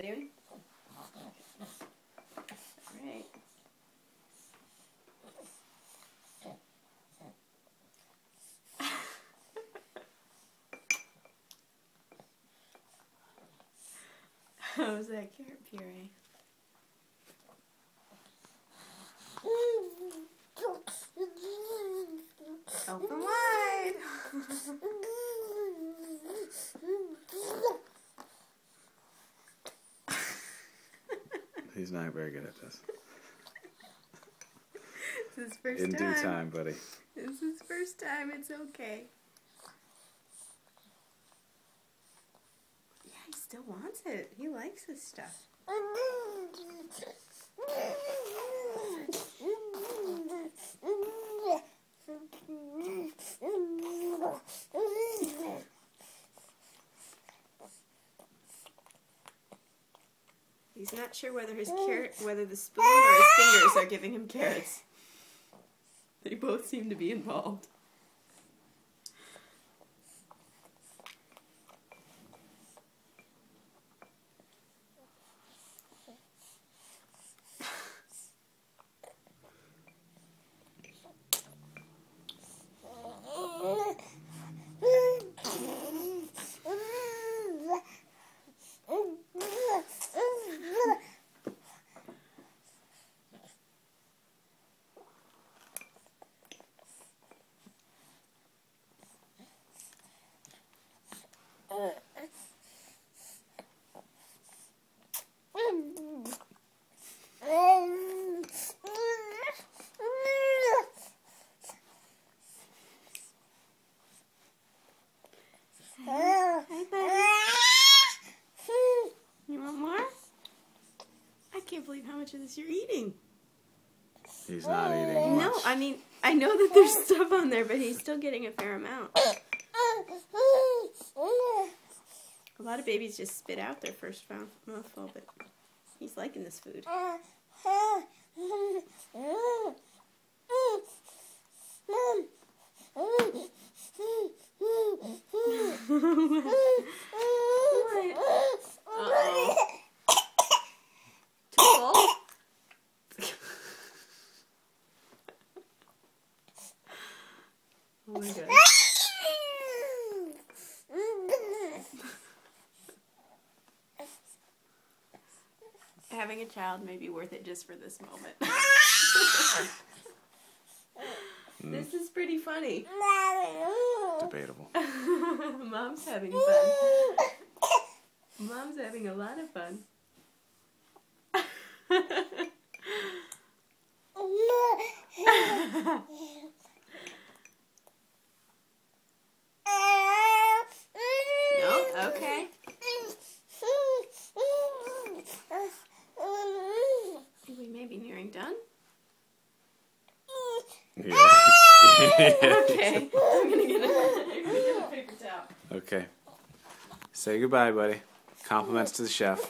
doing? Alright. How's that carrot puree? Open wide! He's not very good at this. This is his first In time. due time, buddy. This is his first time. It's okay. Yeah, he still wants it. He likes this stuff. He's not sure whether the spoon or his fingers are giving him carrots. They both seem to be involved. Hi, buddy. You want more? I can't believe how much of this you're eating. He's not eating much. No, I mean, I know that there's stuff on there, but he's still getting a fair amount. A lot of babies just spit out their first mouthful, but he's liking this food. Oh my God. Having a child may be worth it just for this moment. This is pretty funny. Debatable. Mom's having fun. Mom's having a lot of fun. No? Okay. We may be nearing done. Yeah. Okay. I'm gonna get a paper towel. Okay. Say goodbye, buddy. Compliments to the chef.